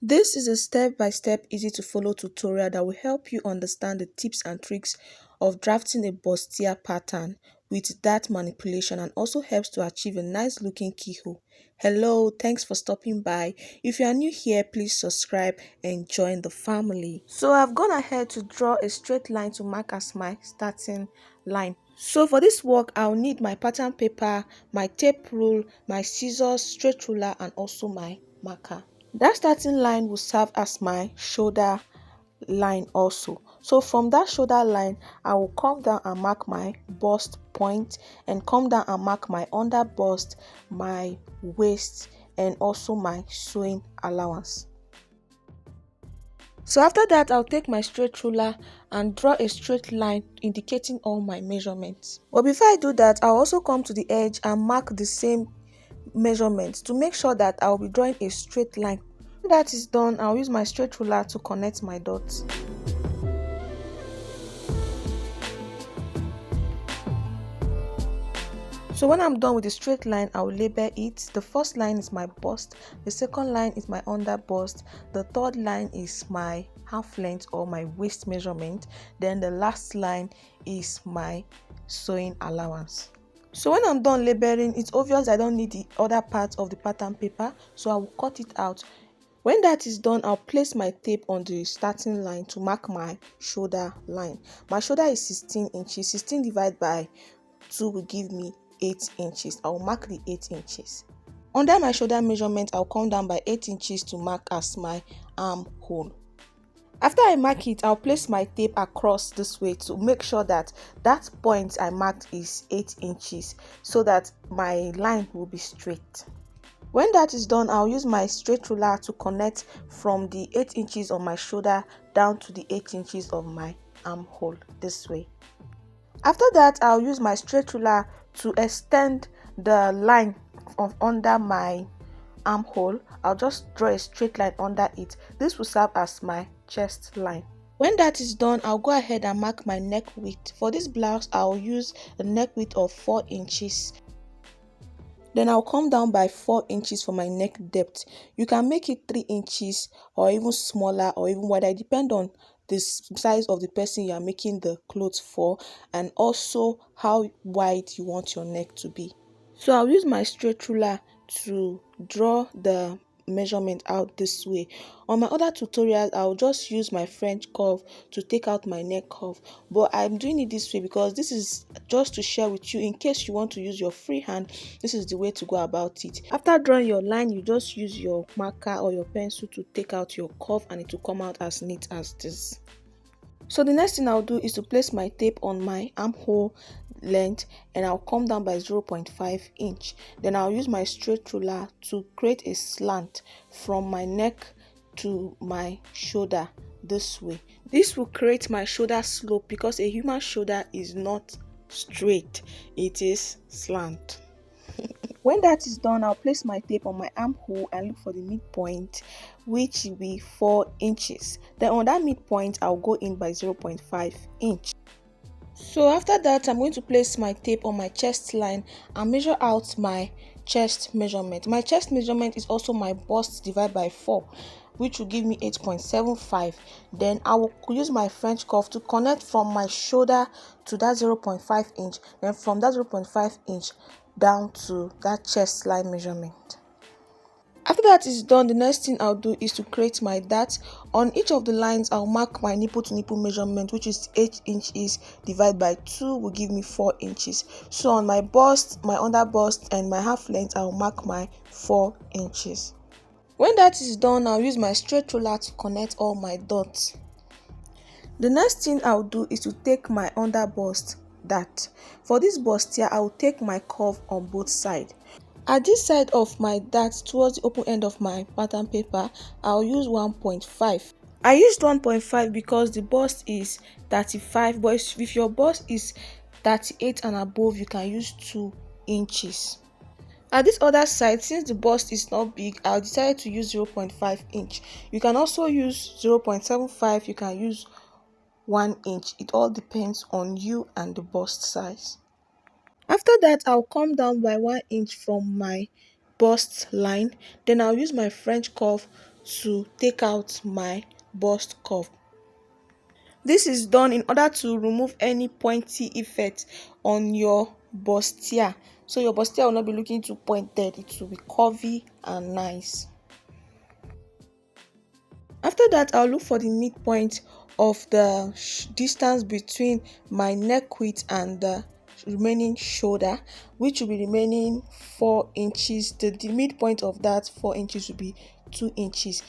This is a step-by-step, easy to follow tutorial that will help you understand the tips and tricks of drafting a bustier pattern with dart manipulation and also helps to achieve a nice looking keyhole. Hello, thanks for stopping by. If you are new here, please subscribe and join the family. So I've gone ahead to draw a straight line to mark as my starting line. So for this work, I'll need my pattern paper, my tape rule, my scissors, straight ruler and also my marker. That starting line will serve as my shoulder line also. So from that shoulder line, I will come down and mark my bust point and come down and mark my under bust, my waist and also my sewing allowance. So after that, I'll take my straight ruler and draw a straight line indicating all my measurements. But before I do that, I'll also come to the edge and mark the same measurements to make sure that I'll be drawing a straight line. When that is done, I'll use my straight ruler to connect my dots. So when I'm done with the straight line, I'll label it. The first line is my bust, the second line is my under bust, the third line is my half length or my waist measurement, then the last line is my sewing allowance. So when I'm done labeling, it's obvious I don't need the other part of the pattern paper, so I will cut it out. When that is done, I'll place my tape on the starting line to mark my shoulder line. My shoulder is 16 inches. 16 divided by 2 will give me 8 inches. I will mark the 8 inches. Under my shoulder measurement, I'll come down by 8 inches to mark as my armhole. After I mark it, I'll place my tape across this way to make sure that that point I marked is 8 inches so that my line will be straight. When that is done, I'll use my straight ruler to connect from the 8 inches on my shoulder down to the 8 inches of my armhole this way. After that, I'll use my straight ruler to extend the line of under my armhole. I'll just draw a straight line under it. This will serve as my chest line. When that is done, I'll go ahead and mark my neck width. For this blouse, I'll use a neck width of 4 inches. Then I'll come down by 4 inches for my neck depth. You can make it 3 inches or even smaller or even wider. It depends on the size of the person you are making the clothes for and also how wide you want your neck to be. So I'll use my straight ruler to draw the measurement out this way. On my other tutorials, I'll just use my French curve to take out my neck curve, but I'm doing it this way because this is just to share with you in case you want to use your free hand. This is the way to go about it. After drawing your line, you just use your marker or your pencil to take out your curve and it will come out as neat as this. So the next thing I'll do is to place my tape on my armhole length and I'll come down by 0.5 inch. Then I'll use my straight ruler to create a slant from my neck to my shoulder this way. This will create my shoulder slope because a human shoulder is not straight, it is slant. When that is done, I'll place my tape on my armhole and look for the midpoint, which will be 4 inches. Then on that midpoint, I'll go in by 0.5 inch. So after that, I'm going to place my tape on my chest line and measure out my chest measurement. My chest measurement is also my bust divided by 4, which will give me 8.75. Then I will use my French curve to connect from my shoulder to that 0.5 inch. Then from that 0.5 inch down to that chest line measurement. After that is done, the next thing I'll do is to create my dart. On each of the lines, I'll mark my nipple to nipple measurement, which is 8 inches divided by 2 will give me 4 inches. So on my bust, my under bust and my half length, I'll mark my 4 inches. When that is done, I'll use my straight ruler to connect all my dots. The next thing I'll do is to take my under bust dart. For this bust here, I will take my curve on both sides. At this side of my dart towards the open end of my pattern paper, I'll use 1.5. I used 1.5 because the bust is 35, but if your bust is 38 and above, you can use 2 inches. At this other side, since the bust is not big, I'll decide to use 0.5 inch. You can also use 0.75, you can use 1 inch. It all depends on you and the bust size. After that, I'll come down by 1 inch from my bust line. Then I'll use my French curve to take out my bust curve. This is done in order to remove any pointy effect on your bustier. So your bustier will not be looking too pointed, it will be curvy and nice. After that, I'll look for the midpoint of the distance between my neck width and the remaining shoulder, which will be remaining 4 inches. The midpoint of that 4 inches will be 2 inches.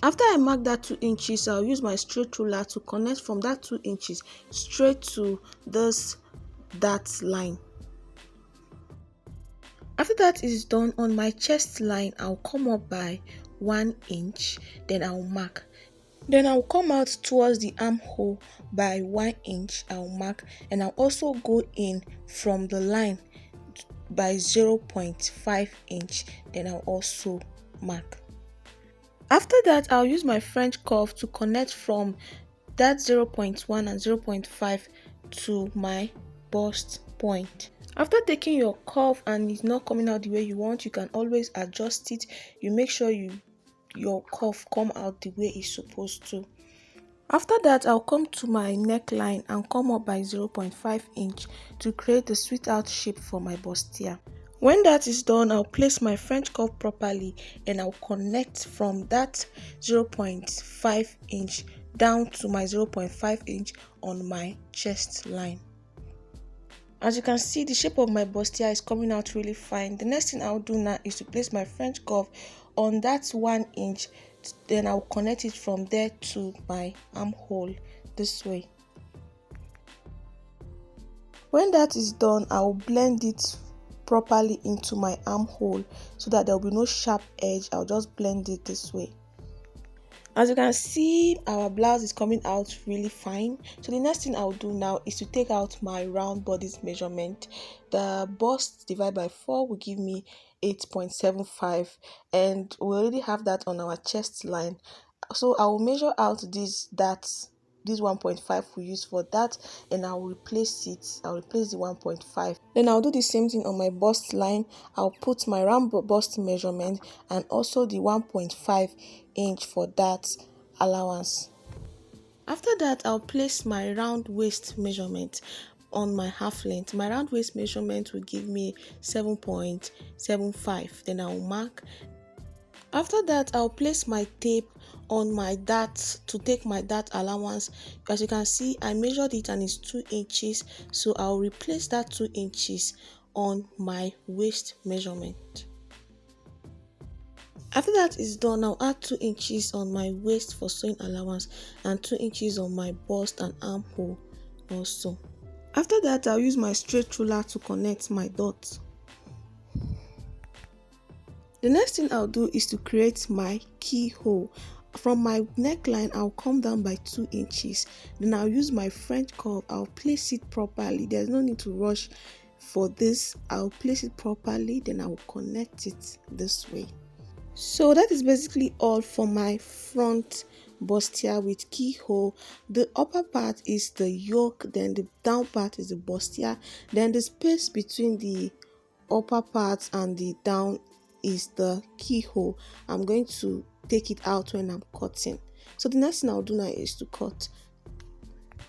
After I mark that 2 inches, I'll use my straight ruler to connect from that 2 inches straight to that line. After that is done, on my chest line, I'll come up by 1 inch, then I'll mark. Then I'll come out towards the armhole by 1 inch, I'll mark, and I'll also go in from the line by 0.5 inch, then I'll also mark. After that, I'll use my French curve to connect from that 0.1 and 0.5 to my bust point. After taking your curve and it's not coming out the way you want, you can always adjust it. You make sure your curve come out the way it's supposed to. After that, I'll come to my neckline and come up by 0.5 inch to create the sweet out shape for my bustier. When that is done, I'll place my French curve properly and I'll connect from that 0.5 inch down to my 0.5 inch on my chest line. As you can see, the shape of my bustier is coming out really fine. The next thing I'll do now is to place my French curve on that 1 inch, then I'll connect it from there to my armhole this way. When that is done, I'll blend it properly into my armhole so that there will be no sharp edge. I'll just blend it this way. As you can see, our blouse is coming out really fine. So the next thing I'll do now is to take out my round bodice measurement. The bust divided by 4 will give me 8.75, and we already have that on our chest line. So I will measure out this 1.5 we use for that, and I'll replace the 1.5. Then I'll do the same thing on my bust line. I'll put my round bust measurement and also the 1.5 inch for that allowance. After that, I'll place my round waist measurement on my half length. My round waist measurement will give me 7.75. Then I'll mark. After that, I'll place my tape on my dart to take my dart allowance. As you can see, I measured it and it's 2 inches, so I'll replace that 2 inches on my waist measurement. After that is done, I'll add 2 inches on my waist for sewing allowance and 2 inches on my bust and armhole also. After that, I'll use my straight ruler to connect my dots. The next thing I'll do is to create my keyhole. From my neckline, I'll come down by 2 inches. Then I'll use my French curve. I'll place it properly. There's no need to rush for this. I'll place it properly, then I'll connect it this way. So that is basically all for my front bustier with keyhole. The upper part is the yoke, then the down part is the bustier, then the space between the upper part and the down is the keyhole. I'm going to take it out when I'm cutting. So the next thing I'll do now is to cut.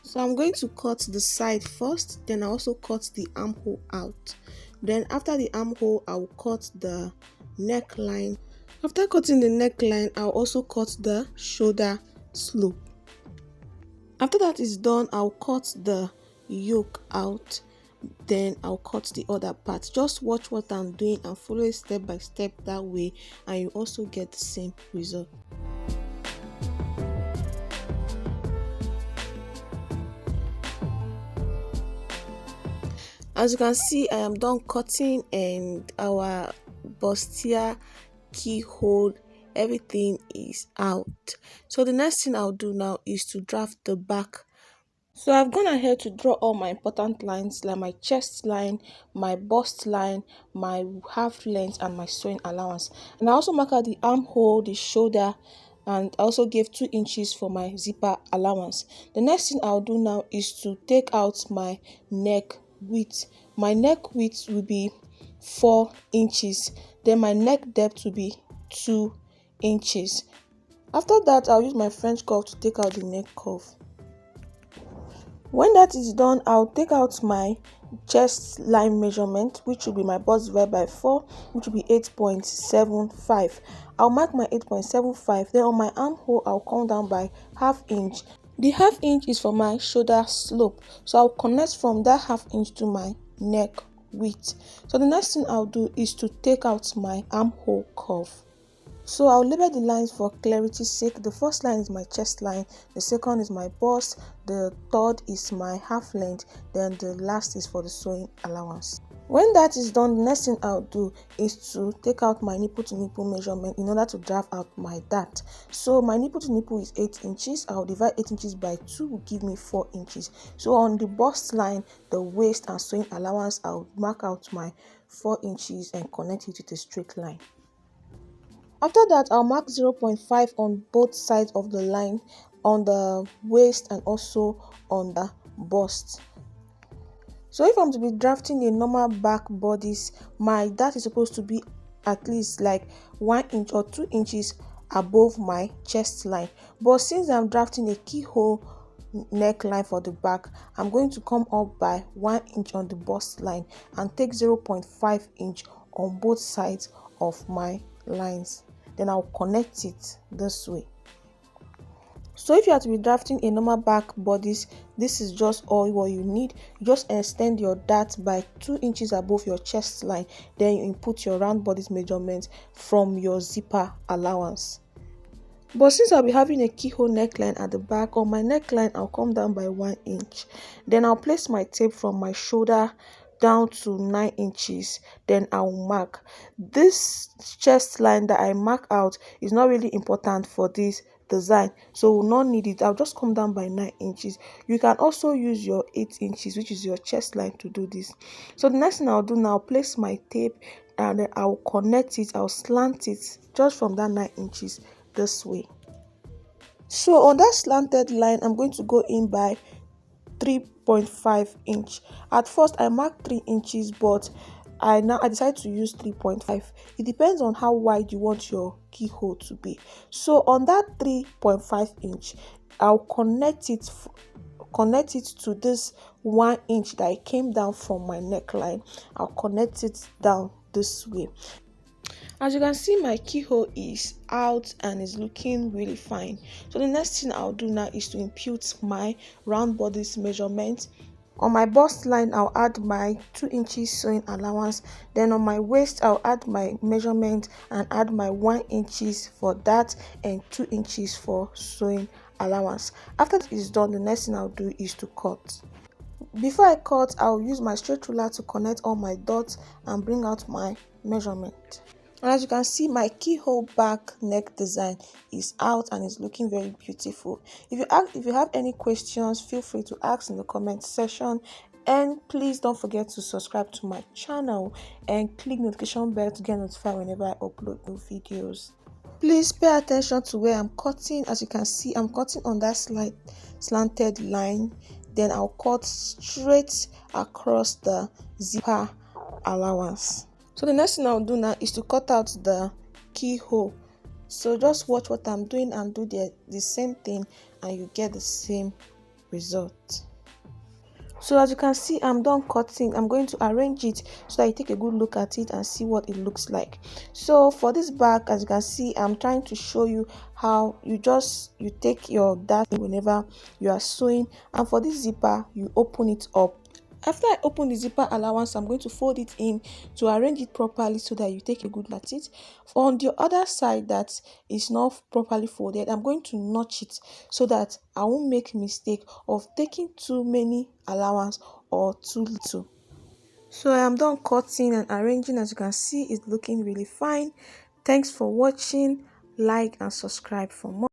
So I'm going to cut the side first, then I also cut the armhole out. Then after the armhole, I'll cut the neckline. After cutting the neckline, I'll also cut the shoulder slope. After that is done, I'll cut the yoke out. Then I'll cut the other part. Just watch what I'm doing and follow it step by step, that way and you also get the same result. As you can see, I am done cutting and our bustier, keyhole, everything is out. So the next thing I'll do now is to draft the back. So I've gone ahead to draw all my important lines, like my chest line, my bust line, my half length and my sewing allowance. And I also mark out the armhole, the shoulder, and I also gave 2 inches for my zipper allowance. The next thing I'll do now is to take out my neck width. My neck width will be 4 inches. Then my neck depth will be 2 inches. After that, I'll use my French curve to take out the neck curve. When that is done, I'll take out my chest line measurement, which will be my bust divided by 4, which will be 8.75. I'll mark my 8.75. Then on my armhole, I'll come down by ½ inch. The ½ inch is for my shoulder slope, so I'll connect from that ½ inch to my neck width. So the next thing I'll do is to take out my armhole curve. So I'll label the lines for clarity's sake. The first line is my chest line, the second is my bust, the third is my half length, then the last is for the sewing allowance. When that is done, the next thing I'll do is to take out my nipple to nipple measurement in order to draft out my dart. So my nipple to nipple is 8 inches. I'll divide 8 inches by 2 will give me 4 inches. So on the bust line, the waist and sewing allowance, I'll mark out my 4 inches and connect it with a straight line. After that, I'll mark 0.5 on both sides of the line, on the waist and also on the bust. So if I'm to be drafting a normal back bodice, my dart is supposed to be at least like 1 inch or 2 inches above my chest line. But since I'm drafting a keyhole neckline for the back, I'm going to come up by 1 inch on the bust line and take 0.5 inch on both sides of my lines. Then I'll connect it this way. So if you have to be drafting a normal back bodice, this is just all what you need. You just extend your dart by 2 inches above your chest line, then you input your round bodice measurement from your zipper allowance. But since I'll be having a keyhole neckline at the back, on my neckline I'll come down by 1 inch. Then I'll place my tape from my shoulder down to 9 inches. Then I'll mark. This chest line that I mark out is not really important for this design, so we'll not need it. I'll just come down by 9 inches. You can also use your 8 inches, which is your chest line, to do this. So the next thing I'll do now, I'll place my tape and then I'll connect it. I'll slant it just from that 9 inches this way. So on that slanted line, I'm going to go in by 3.5 inch. At first I marked 3 inches, but I decided to use 3.5. It depends on how wide you want your keyhole to be. So on that 3.5 inch, I'll connect it to this 1 inch that I came down from my neckline. I'll connect it down this way. As you can see, my keyhole is out and is looking really fine. So the next thing I'll do now is to impute my round bodice measurement. On my bust line, I'll add my 2 inches sewing allowance. Then on my waist, I'll add my measurement and add my 1 inches for that and 2 inches for sewing allowance. After that is done, the next thing I'll do is to cut. Before I cut, I'll use my straight ruler to connect all my dots and bring out my measurement. And as you can see, my keyhole back neck design is out and is looking very beautiful. If you have any questions, feel free to ask in the comment section. And please don't forget to subscribe to my channel and click notification bell to get notified whenever I upload new videos. Please pay attention to where I'm cutting. As you can see, I'm cutting on that slanted line. Then I'll cut straight across the zipper allowance. So the next thing I'll do now is to cut out the keyhole. So just watch what I'm doing and do the same thing and you get the same result. So as you can see, I'm done cutting. I'm going to arrange it so that you take a good look at it and see what it looks like. So for this back, as you can see, I'm trying to show you how you take your dart whenever you are sewing, and for this zipper you open it up. After I open the zipper allowance, I'm going to fold it in to arrange it properly so that you take a good look at it. On the other side that is not properly folded, I'm going to notch it so that I won't make a mistake of taking too many allowance or too little. So I am done cutting and arranging. As you can see, it's looking really fine. Thanks for watching. Like and subscribe for more.